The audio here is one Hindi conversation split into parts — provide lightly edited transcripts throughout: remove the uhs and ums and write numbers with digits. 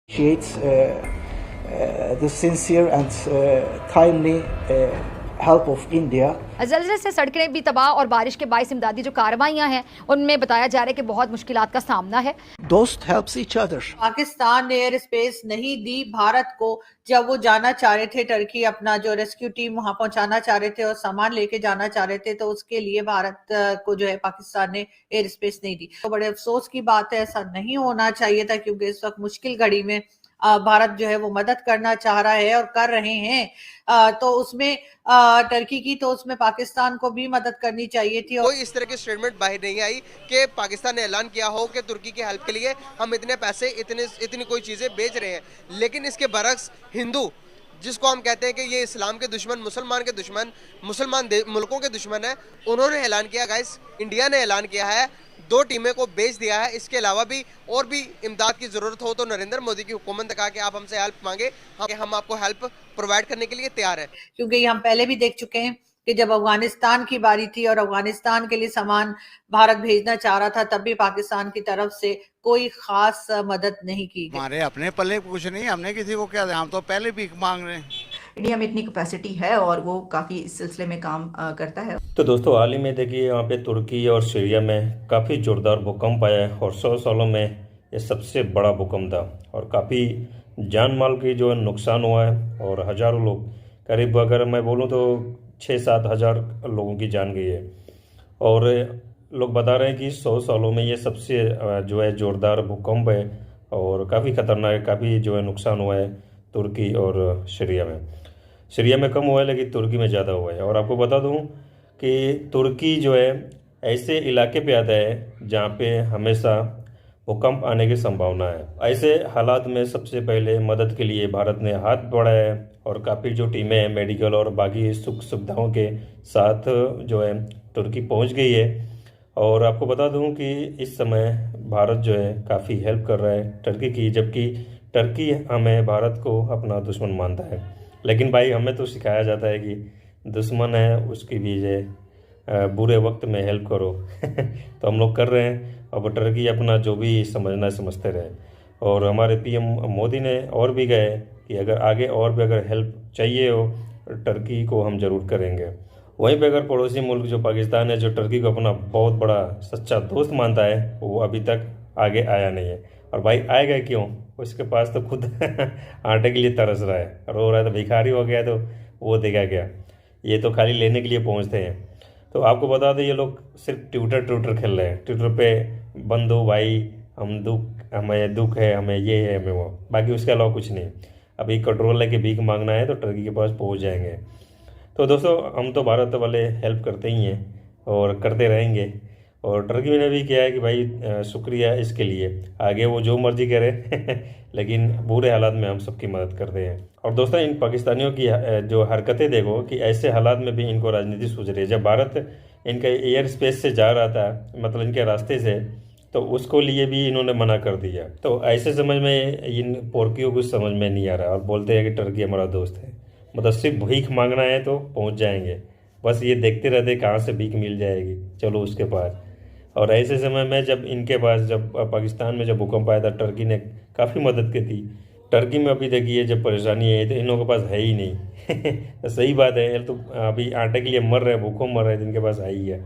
appreciates the sincere and timely help of India. ज़लज़ले से सड़कें भी तबाह और बारिश के बाइस इमदादी जो कार्रवाइयाँ हैं उनमें बताया जा रहा है कि बहुत मुश्किलात का सामना है। Those helps each other. Pakistan ने एयर स्पेस नहीं दी भारत को जब वो जाना चाह रहे थे टर्की, अपना जो रेस्क्यू टीम वहां पहुंचाना चाह रहे थे और सामान लेके जाना चाह रहे थे, तो उसके लिए भारत को जो है पाकिस्तान ने एयर स्पेस नहीं दी। तो बड़े अफसोस की बात है, ऐसा नहीं होना चाहिए था, क्योंकि इस वक्त मुश्किल घड़ी में भारत जो है वो मदद करना चाह रहा है और कर रहे हैं। तो उसमें टर्की की, तो उसमें पाकिस्तान को भी मदद करनी चाहिए थी। कोई इस तरह की स्टेटमेंट बाहर नहीं आई कि पाकिस्तान ने ऐलान किया हो कि तुर्की की हेल्प के लिए हम इतने पैसे, इतनी कोई चीजें बेच रहे हैं। लेकिन इसके बरक्स हिंदू, जिसको हम कहते हैं कि ये इस्लाम के दुश्मन, मुसलमान के दुश्मन, मुसलमान मुल्कों के दुश्मन है, उन्होंने ऐलान किया, गाइस इंडिया ने ऐलान किया है 2 टीमें को बेच दिया है। इसके अलावा भी और भी इमदाद की जरूरत हो तो नरेंद्र मोदी की हुकूमत ने कहा कि आप हमसे हेल्प मांगे, हम आपको हेल्प प्रोवाइड करने के लिए तैयार है। क्योंकि हम पहले भी देख चुके हैं कि जब अफगानिस्तान की बारी थी और अफगानिस्तान के लिए सामान भारत भेजना चाह रहा था, तब भी पाकिस्तान की तरफ से कोई खास मदद नहीं की गई। हमारे अपने पल्ले कुछ नहीं, हमने किसी को क्या, हम तो पहले भीख मांग रहे हैं। इंडिया में इतनी कैपेसिटी है और वो काफ़ी इस सिलसिले में काम करता है। तो दोस्तों, हाल ही में देखिए यहाँ पे तुर्की और सीरिया में काफ़ी ज़ोरदार भूकंप आया है और 100 सालों में ये सबसे बड़ा भूकंप था और काफ़ी जान माल की जो है नुकसान हुआ है और हज़ारों लोग, करीब अगर मैं बोलूँ तो 6-7 हज़ार लोगों की जान गई है। और लोग बता रहे हैं कि 100 सालों में ये सबसे जो है ज़ोरदार भूकंप है और काफ़ी ख़तरनाक है, काफ़ी जो है नुकसान हुआ है तुर्की और सीरिया में। सीरिया में कम हुआ है लेकिन तुर्की में ज़्यादा हुआ है। और आपको बता दूं कि तुर्की जो है ऐसे इलाके पे आता है जहाँ पे हमेशा भूकंप आने की संभावना है। ऐसे हालात में सबसे पहले मदद के लिए भारत ने हाथ बढ़ाया है और काफ़ी जो टीमें हैं मेडिकल और बाकी सुख सुविधाओं के साथ जो है तुर्की पहुँच गई है। और आपको बता दूं कि इस समय भारत जो है काफ़ी हेल्प कर रहा है टर्की की, जबकि टर्की हमें भारत को अपना दुश्मन मानता है। लेकिन भाई हमें तो सिखाया जाता है कि दुश्मन है उसकी भी जो बुरे वक्त में हेल्प करो तो हम लोग कर रहे हैं। अब टर्की अपना जो भी समझना है समझते रहे। और हमारे पीएम मोदी ने और भी गए कि अगर आगे और भी अगर हेल्प चाहिए हो टर्की को हम ज़रूर करेंगे। वहीं पे अगर पड़ोसी मुल्क जो पाकिस्तान है, जो टर्की को अपना बहुत बड़ा सच्चा दोस्त मानता है, वो अभी तक आगे आया नहीं है। और भाई आएगा क्यों, उसके पास तो खुद आटे के लिए तरस रहा है, रो रहा है, तो भिखारी हो गया तो वो देगा क्या। ये तो खाली लेने के लिए पहुंचते हैं। तो आपको बता दें ये लोग सिर्फ ट्विटर खेल रहे हैं। ट्विटर पे बंदो भाई हमें दुख है, हमें ये है, हमें वो, बाकी उसके अलावा कुछ नहीं। अभी कंट्रोल लेके भीख मांगना है तो टर्की के पास पहुँच जाएंगे। तो दोस्तों, हम तो भारत वाले हेल्प करते ही हैं और करते रहेंगे। और टर्की ने भी किया है कि भाई शुक्रिया इसके लिए, आगे वो जो मर्जी करे लेकिन बुरे हालात में हम सबकी मदद करते हैं। और दोस्तों, इन पाकिस्तानियों की जो हरकतें देखो कि ऐसे हालात में भी इनको राजनीति सूझ रही है। जब भारत इनके एयर स्पेस से जा रहा था, मतलब इनके रास्ते से, तो उसको लिए भी इन्होंने मना कर दिया। तो ऐसे समझ में इन पोरकियों को समझ में नहीं आ रहा और बोलते हैं कि टर्की हमारा दोस्त है। मतलब सिर्फ भीख मांगना है तो पहुंच जाएंगे, बस ये देखते रहते कहाँ से भीख मिल जाएगी, चलो उसके पास। और ऐसे समय में जब इनके पास, जब पाकिस्तान में जब भूकंप आया था, टर्की ने काफ़ी मदद की थी। टर्की में अभी देखिए जब परेशानी है तो इन लोगों के पास है ही नहीं तो सही बात है, तो अभी आटे के लिए मर रहे हैं, भूखों मर रहे हैं, इनके पास है ही है।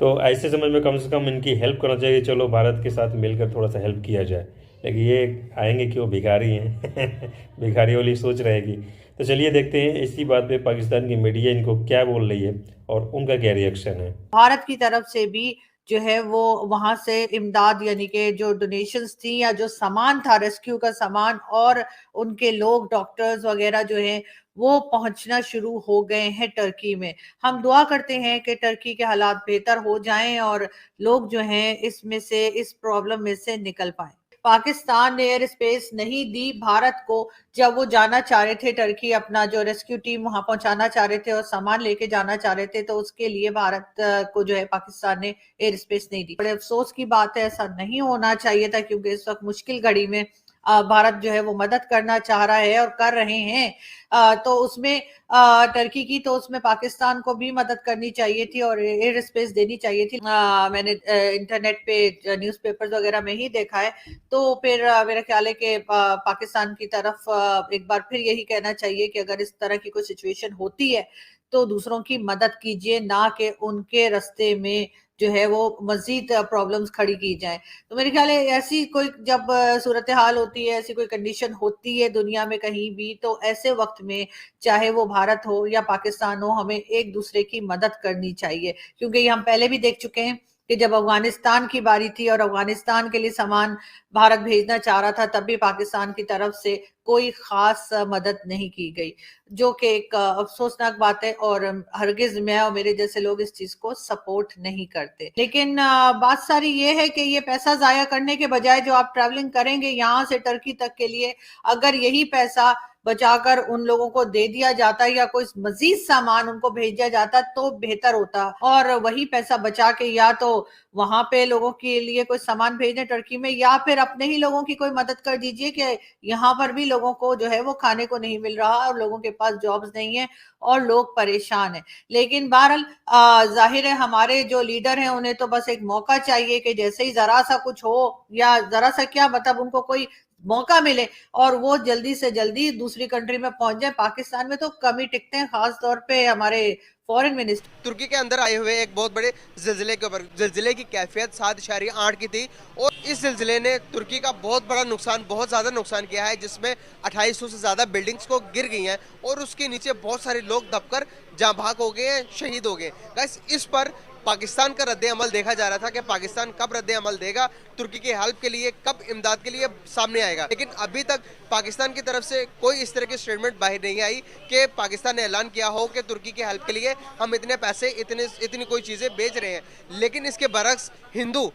तो ऐसे समय में कम से कम इनकी हेल्प करना चाहिए, चलो भारत के साथ मिलकर थोड़ा सा हेल्प किया जाए। लेकिन ये आएंगे क्यों, भिखारी हैं भिखारी वाली सोच रहेगी। तो चलिए देखते हैं इसी बात पे पाकिस्तान की मीडिया इनको क्या बोल रही है और उनका क्या रिएक्शन है। भारत की तरफ से भी जो है वो वहां से इमदाद, यानी कि जो डोनेशंस थी या जो सामान था, रेस्क्यू का सामान और उनके लोग, डॉक्टर्स वगैरह जो हैं वो पहुंचना शुरू हो गए हैं टर्की में। हम दुआ करते हैं कि टर्की के हालात बेहतर हो जाएं और लोग जो हैं इसमें से, इस प्रॉब्लम में से निकल पाएं। पाकिस्तान ने एयर स्पेस नहीं दी भारत को जब वो जाना चाह रहे थे टर्की, अपना जो रेस्क्यू टीम वहां पहुंचाना चाह रहे थे और सामान लेके जाना चाह रहे थे, तो उसके लिए भारत को जो है पाकिस्तान ने एयर स्पेस नहीं दी। बड़े अफसोस की बात है, ऐसा नहीं होना चाहिए था, क्योंकि इस वक्त मुश्किल घड़ी में भारत जो है वो मदद करना चाह रहा है और कर रहे हैं, तो उसमें टर्की की, तो उसमें पाकिस्तान को भी मदद करनी चाहिए थी और एयर स्पेस देनी चाहिए थी। मैंने इंटरनेट पे न्यूज़पेपर्स वगैरह में ही देखा है। तो फिर मेरा ख्याल है कि पाकिस्तान की तरफ एक बार फिर यही कहना चाहिए कि अगर इस तरह की कोई सिचुएशन होती है तो दूसरों की मदद कीजिए, ना कि उनके रास्ते में जो है वो मजीद प्रॉब्लम्स खड़ी की जाए। तो मेरे ख्याल है ऐसी कोई जब सूरत हाल होती है, ऐसी कोई कंडीशन होती है दुनिया में कहीं भी, तो ऐसे वक्त में चाहे वो भारत हो या पाकिस्तान हो, हमें एक दूसरे की मदद करनी चाहिए, क्योंकि ये हम पहले भी देख चुके हैं कि जब अफगानिस्तान की बारी थी और अफगानिस्तान के लिए सामान भारत भेजना चाह रहा था, तब भी पाकिस्तान की तरफ से कोई खास मदद नहीं की गई, जो कि एक अफसोसनाक बात है और हरगिज मैं और मेरे जैसे लोग इस चीज को सपोर्ट नहीं करते। लेकिन बात सारी ये है कि ये पैसा जाया करने के बजाय जो आप ट्रैवलिंग करेंगे यहाँ से टर्की तक के लिए, अगर यही पैसा बचाकर उन लोगों को दे दिया जाता या कोई मजीद सामान उनको भेजा जाता तो बेहतर होता, और वही पैसा बचा के या तो वहां पे लोगों के लिए कोई सामान भेजें टर्की में, या फिर अपने ही लोगों की कोई मदद कर दीजिए कि यहाँ पर भी लोगों को जो है वो खाने को नहीं मिल रहा और लोगों के पास जॉब्स नहीं है और लोग परेशान हैं। लेकिन बहरहाल जाहिर है हमारे जो लीडर हैं उन्हें तो बस एक मौका चाहिए कि जैसे ही जरा सा कुछ हो, या जरा सा क्या मतलब उनको कोई मौका मिले और वो जल्दी से जल्दी दूसरी कंट्री में पहुंच जाए। पाकिस्तान में तो कम ही टिकते हैं, खास तौर पे हमारे फॉरेन मिनिस्टर। तुर्की के अंदर आए हुए एक बहुत बड़े जिलजिले के ऊपर, जिलजिले की कैफियत 7.8 की थी और इस जिलजिले ने तुर्की का बहुत बड़ा नुकसान, बहुत ज़्यादा नुकसान किया है, जिसमें 2800 से ज़्यादा बिल्डिंग्स को गिर गई हैं और उसके नीचे बहुत सारे लोग दबकर जाँ भाग हो गए, शहीद हो गए। गाइस, इस पर पाकिस्तान का रद्द अमल देखा जा रहा था कि पाकिस्तान कब रद्द अमल देगा, तुर्की की हेल्प के लिए कब इमदाद के लिए सामने आएगा, लेकिन अभी तक पाकिस्तान की तरफ से कोई इस तरह की स्टेटमेंट बाहर नहीं आई कि पाकिस्तान ने ऐलान किया हो कि तुर्की की हेल्प के लिए हम इतने पैसे, इतनी कोई चीज़ें बेच रहे हैं। लेकिन इसके बरक्स हिंदू,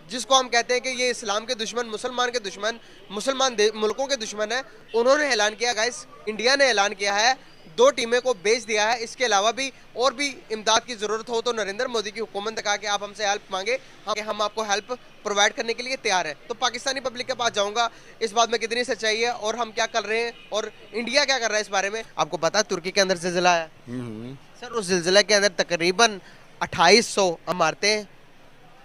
जिसको हम कहते हैं कि ये इस्लाम के दुश्मन, मुसलमान के दुश्मन, मुसलमान मुल्कों के दुश्मन है, उन्होंने ऐलान किया, गाइस इंडिया ने ऐलान किया है, 2 टीमें को भेज दिया है। इसके अलावा भी और भी इमदाद की ज़रूरत हो तो नरेंद्र मोदी की हुकूमत ने कहा कि आप हमसे हेल्प मांगे, हम आपको हेल्प प्रोवाइड करने के लिए तैयार है। तो पाकिस्तानी पब्लिक के पास जाऊंगा इस बात में कितनी सच्चाई है और हम क्या कर रहे हैं और इंडिया क्या कर रहा है इस बारे में। आपको पता है तुर्की के अंदर जिलजिला है सर, उस जिलजिला के अंदर तकरीबन 2800 इमारतें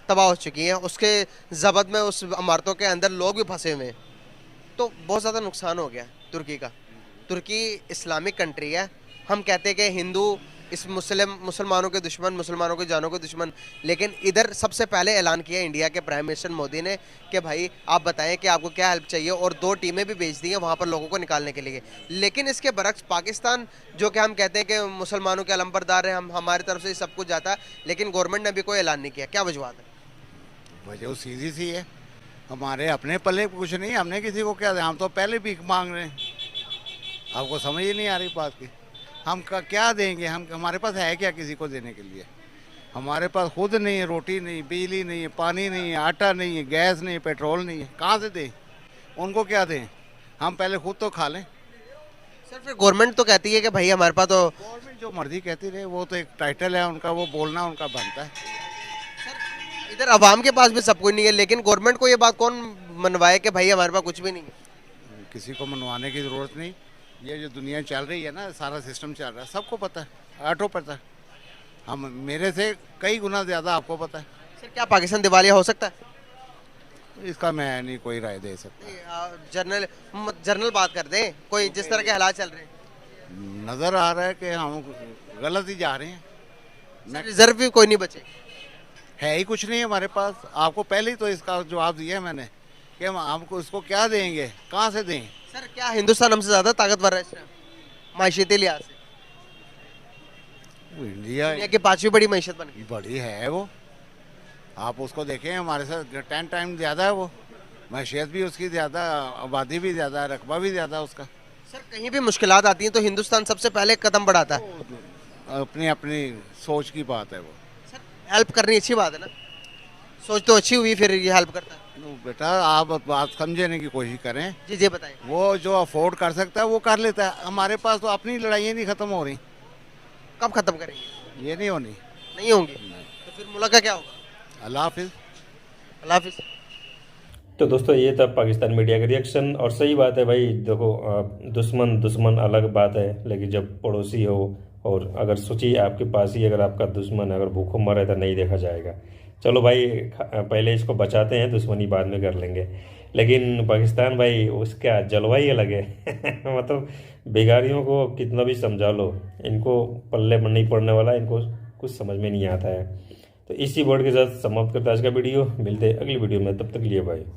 तबाह हो चुकी हैं, उसके जबत में उस इमारतों के अंदर लोग भी फंसे हुए हैं, तो बहुत ज़्यादा नुकसान हो गया तुर्की का। तुर्की इस्लामिक कंट्री है, हम कहते हैं कि हिंदू इस मुसलमानों के दुश्मन, मुसलमानों की जानों के दुश्मन, लेकिन इधर सबसे पहले ऐलान किया इंडिया के प्राइम मिनिस्टर मोदी ने कि भाई आप बताएं कि आपको क्या हेल्प चाहिए, और 2 टीमें भी भेज दी हैं वहाँ पर लोगों को निकालने के लिए। लेकिन इसके बरक्स पाकिस्तान, जो कि हम कहते हैं कि मुसलमानों के अलंबरदार हैं, हमारी तरफ से सब कुछ जाता है, लेकिन गवर्नमेंट ने अभी कोई ऐलान नहीं किया। क्या वजूहत है? वजह सीधी सी है, हमारे अपने पल्ले कुछ नहीं, हमने किसी को क्या, हम तो पहले भीख मांग रहे हैं। आपको समझ ही नहीं आ रही बात की, हम क्या देंगे, हम हमारे पास है क्या किसी को देने के लिए? हमारे पास खुद नहीं है, रोटी नहीं, बिजली नहीं है, पानी नहीं है, आटा नहीं है, गैस नहीं है, पेट्रोल नहीं है, कहाँ से दें? उनको क्या दें? हम पहले खुद तो खा लें। सर फिर गवर्नमेंट तो कहती है कि भाई हमारे पास तो, गवर्नमेंट जो मर्जी कहती रहे, वो तो एक टाइटल है उनका, वो बोलना उनका बनता है। इधर आवाम के पास भी सब कुछ नहीं है, लेकिन गवर्नमेंट को ये बात कौन मनवाए कि भाई हमारे पास कुछ भी नहीं है? किसी को मनवाने की ज़रूरत नहीं, ये जो दुनिया चल रही है ना, सारा सिस्टम चल रहा है, सबको पता है, ऑटो पता है, हम मेरे से कई गुना ज़्यादा आपको पता है। सर क्या पाकिस्तान दिवालिया हो सकता है? इसका मैं नहीं कोई राय दे सकता। जनरल बात कर दें, कोई जिस तरह के हालात चल रहे हैं, नज़र आ रहा है कि हम गलत ही जा रहे हैं। रिजर्व भी कोई नहीं बचे, है ही कुछ नहीं हमारे पास। आपको पहले ही तो इसका जवाब दिया है मैंने कि हम हमको इसको क्या देंगे, कहाँ से दें? सर क्या हिंदुस्तान हमसे ज़्यादा ताकतवर है इस टाइम मायशती लिहाज से? इंडिया दुनिया की 5वीं बड़ी मैशत बन गई। बड़ी है वो, आप उसको देखें, हमारे साथ 10 टाइम ज़्यादा है वो, मैशियत भी उसकी ज़्यादा, आबादी भी ज़्यादा, रकबा भी ज़्यादा उसका। सर कहीं भी मुश्किलात आती हैं तो हिंदुस्तान सबसे पहले कदम बढ़ाता है। अपनी अपनी सोच की बात है वो। सर हेल्प करनी अच्छी बात है ना, सोच तो अच्छी हुई फिर ये हेल्प करता है। बेटा आप बात समझने की कोशिश करें। जी जी बताएं। वो जो अफोर्ड कर सकता है वो कर लेता है, हमारे पास तो अपनी लड़ाइयाँ नहीं ख़त्म हो रही। कब ख़त्म करेंगे? ये नहीं होनी, नहीं होंगी तो फिर मुल्क का क्या होगा? अल्लाह हाफिज़। अल्लाह हाफिज़। तो दोस्तों ये था पाकिस्तान मीडिया का रिएक्शन। और सही बात है भाई, देखो दुश्मन अलग बात है, लेकिन जब पड़ोसी हो और अगर सोचिए आपके पास ही अगर आपका दुश्मन अगर भूखों मरे तो नहीं देखा जाएगा। चलो भाई पहले इसको बचाते हैं, दुश्मनी बाद में कर लेंगे। लेकिन पाकिस्तान भाई उसका जलवा ही अलग है मतलब बेगारियों को कितना भी समझा लो, इनको पल्ले में नहीं पड़ने वाला, इनको कुछ समझ में नहीं आता है। तो इसी वर्ड के साथ समाप्त करते आज का वीडियो। मिलते हैं अगली वीडियो में, तब तक के लिए भाई।